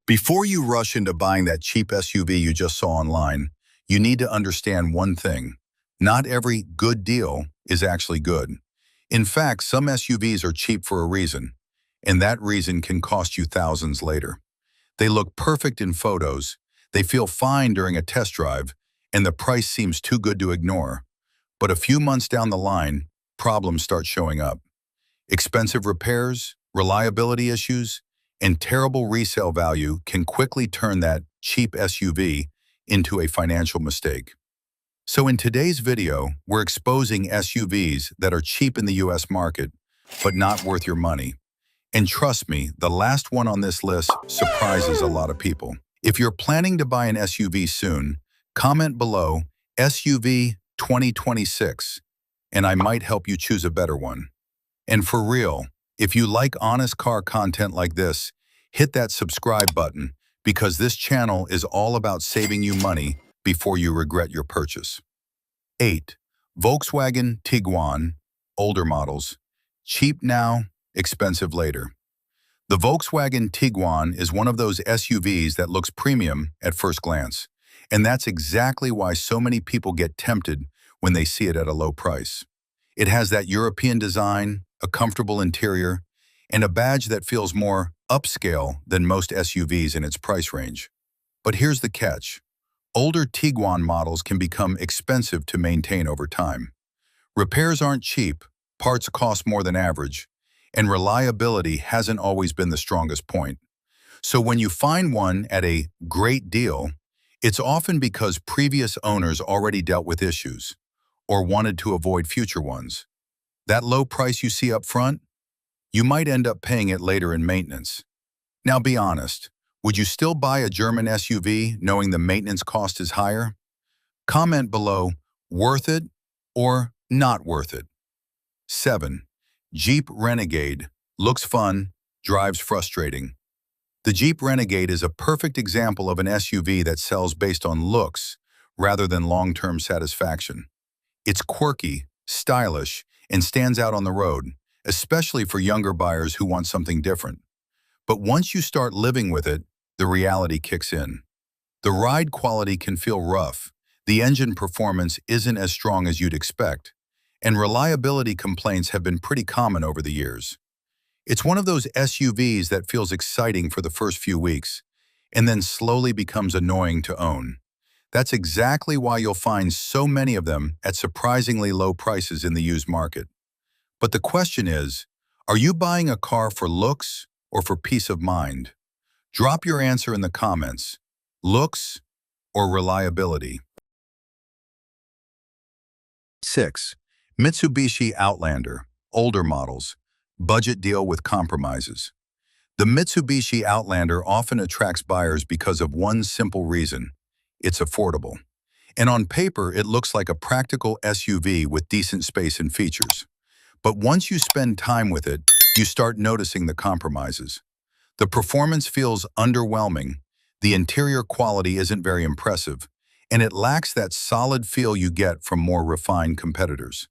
Before you rush into buying that cheap SUV you just saw online, you need to understand one thing. Not every good deal is actually good. In fact, some SUVs are cheap for a reason, and that reason can cost you thousands later. They look perfect in photos, they feel fine during a test drive, and the price seems too good to ignore. But a few months down the line, problems start showing up. Expensive repairs, reliability issues, and terrible resale value can quickly turn that cheap SUV into a financial mistake. So in today's video, we're exposing SUVs that are cheap in the US market, but not worth your money. And trust me, the last one on this list surprises a lot of people. If you're planning to buy an SUV soon, comment below SUV 2026, and I might help you choose a better one. And for real, if you like honest car content like this, hit that subscribe button because this channel is all about saving you money before you regret your purchase. 8. Volkswagen Tiguan, older models. Cheap now, expensive later. The Volkswagen Tiguan is one of those SUVs that looks premium at first glance, and that's exactly why so many people get tempted when they see it at a low price. It has that European design, a comfortable interior, and a badge that feels more upscale than most SUVs in its price range. But here's the catch. Older Tiguan models can become expensive to maintain over time. Repairs aren't cheap, parts cost more than average, and reliability hasn't always been the strongest point. So when you find one at a great deal, it's often because previous owners already dealt with issues or wanted to avoid future ones. That low price you see up front, you might end up paying it later in maintenance. Now be honest, would you still buy a German SUV knowing the maintenance cost is higher? Comment below, worth it or not worth it. 7. Jeep Renegade, looks fun, drives frustrating. The Jeep Renegade is a perfect example of an SUV that sells based on looks rather than long-term satisfaction. It's quirky, stylish, and stands out on the road, especially for younger buyers who want something different. But once you start living with it, the reality kicks in. The ride quality can feel rough, the engine performance isn't as strong as you'd expect, and reliability complaints have been pretty common over the years. It's one of those SUVs that feels exciting for the first few weeks, and then slowly becomes annoying to own. That's exactly why you'll find so many of them at surprisingly low prices in the used market. But the question is, are you buying a car for looks or for peace of mind? Drop your answer in the comments. Looks or reliability? 6. Mitsubishi Outlander, older models, budget deal with compromises. The Mitsubishi Outlander often attracts buyers because of one simple reason: it's affordable. And on paper, it looks like a practical SUV with decent space and features. But once you spend time with it, you start noticing the compromises. The performance feels underwhelming, the interior quality isn't very impressive, and it lacks that solid feel you get from more refined competitors.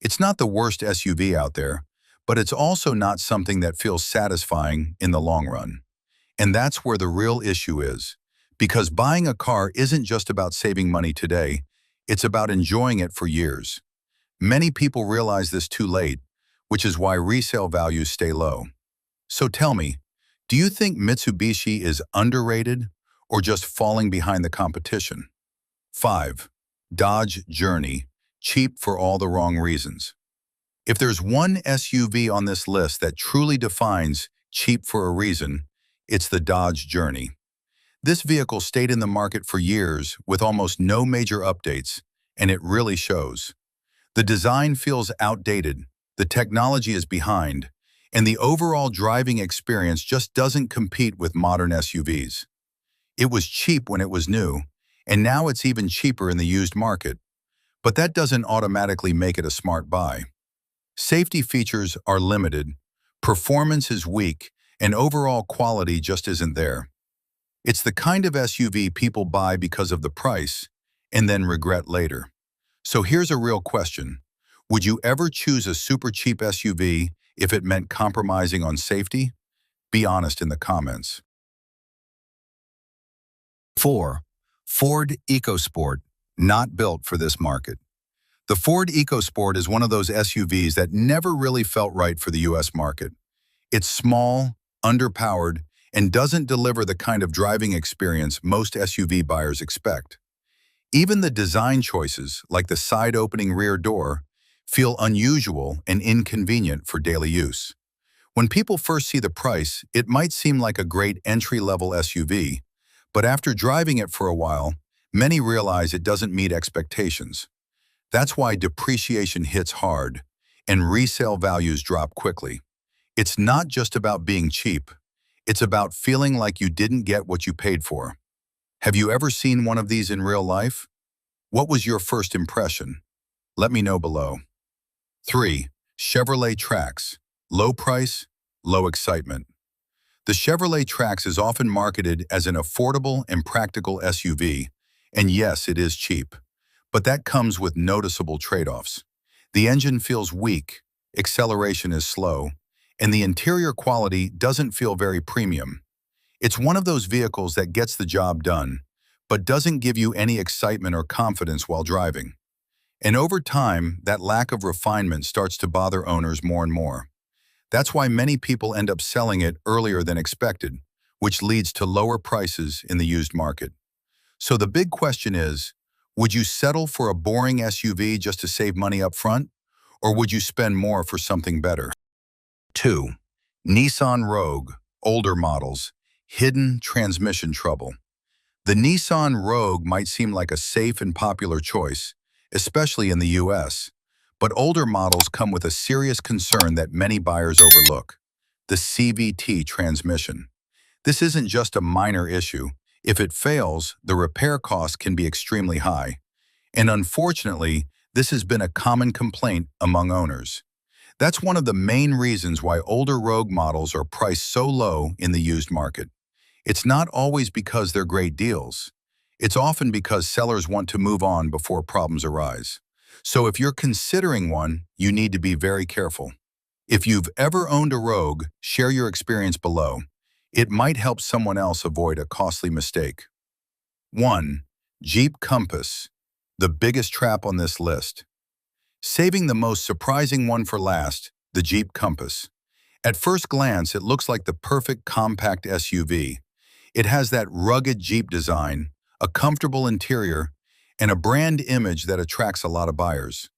It's not the worst SUV out there, but it's also not something that feels satisfying in the long run. And that's where the real issue is. Because buying a car isn't just about saving money today, it's about enjoying it for years. Many people realize this too late, which is why resale values stay low. So tell me, do you think Mitsubishi is underrated or just falling behind the competition? 5. Dodge Journey, cheap for all the wrong reasons. If there's one SUV on this list that truly defines cheap for a reason, it's the Dodge Journey. This vehicle stayed in the market for years with almost no major updates, and it really shows. The design feels outdated, the technology is behind, and the overall driving experience just doesn't compete with modern SUVs. It was cheap when it was new, and now it's even cheaper in the used market. But that doesn't automatically make it a smart buy. Safety features are limited, performance is weak, and overall quality just isn't there. It's the kind of SUV people buy because of the price and then regret later. So here's a real question. Would you ever choose a super cheap SUV if it meant compromising on safety? Be honest in the comments. 4. Ford EcoSport, not built for this market. The Ford EcoSport is one of those SUVs that never really felt right for the US market. It's small, underpowered, and doesn't deliver the kind of driving experience most SUV buyers expect. Even the design choices, like the side-opening rear door, feel unusual and inconvenient for daily use. When people first see the price, it might seem like a great entry-level SUV, but after driving it for a while, many realize it doesn't meet expectations. That's why depreciation hits hard and resale values drop quickly. It's not just about being cheap. It's about feeling like you didn't get what you paid for. Have you ever seen one of these in real life? What was your first impression? Let me know below. 3. Chevrolet Trax. Low price, low excitement. The Chevrolet Trax is often marketed as an affordable and practical SUV, and yes, it is cheap. But that comes with noticeable trade-offs. The engine feels weak, acceleration is slow, and the interior quality doesn't feel very premium. It's one of those vehicles that gets the job done, but doesn't give you any excitement or confidence while driving. And over time, that lack of refinement starts to bother owners more and more. That's why many people end up selling it earlier than expected, which leads to lower prices in the used market. So the big question is, would you settle for a boring SUV just to save money up front, or would you spend more for something better? 2. Nissan Rogue, older models, hidden transmission trouble. The Nissan Rogue might seem like a safe and popular choice, especially in the US, but older models come with a serious concern that many buyers overlook: the CVT transmission. This isn't just a minor issue. If it fails, the repair costs can be extremely high. And unfortunately, this has been a common complaint among owners. That's one of the main reasons why older Rogue models are priced so low in the used market. It's not always because they're great deals. It's often because sellers want to move on before problems arise. So if you're considering one, you need to be very careful. If you've ever owned a Rogue, share your experience below. It might help someone else avoid a costly mistake. 1. Jeep Compass, the biggest trap on this list. Saving the most surprising one for last, the Jeep Compass. At first glance, it looks like the perfect compact SUV. It has that rugged Jeep design, a comfortable interior, and a brand image that attracts a lot of buyers.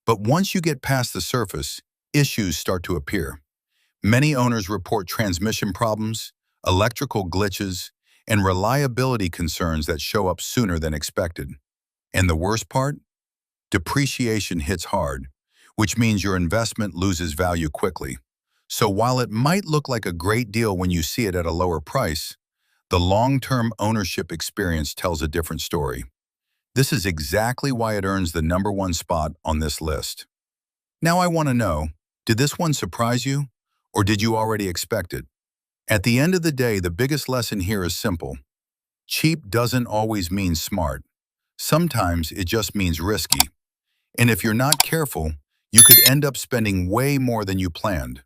But once you get past the surface, issues start to appear. Many owners report transmission problems, electrical glitches, and reliability concerns that show up sooner than expected. And the worst part? Depreciation hits hard, which means your investment loses value quickly. So while it might look like a great deal when you see it at a lower price, the long-term ownership experience tells a different story. This is exactly why it earns the #1 spot on this list. Now I want to know, did this one surprise you, or did you already expect it? At the end of the day, the biggest lesson here is simple. Cheap doesn't always mean smart. Sometimes it just means risky. And if you're not careful, you could end up spending way more than you planned.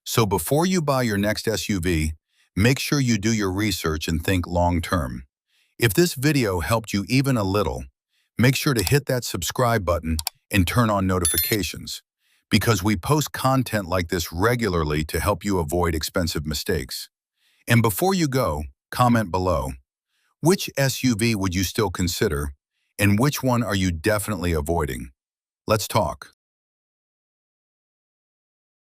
So before you buy your next SUV, make sure you do your research and think long-term. If this video helped you even a little, make sure to hit that subscribe button and turn on notifications, because we post content like this regularly to help you avoid expensive mistakes. And before you go, comment below. Which SUV would you still consider, and which one are you definitely avoiding? Let's talk.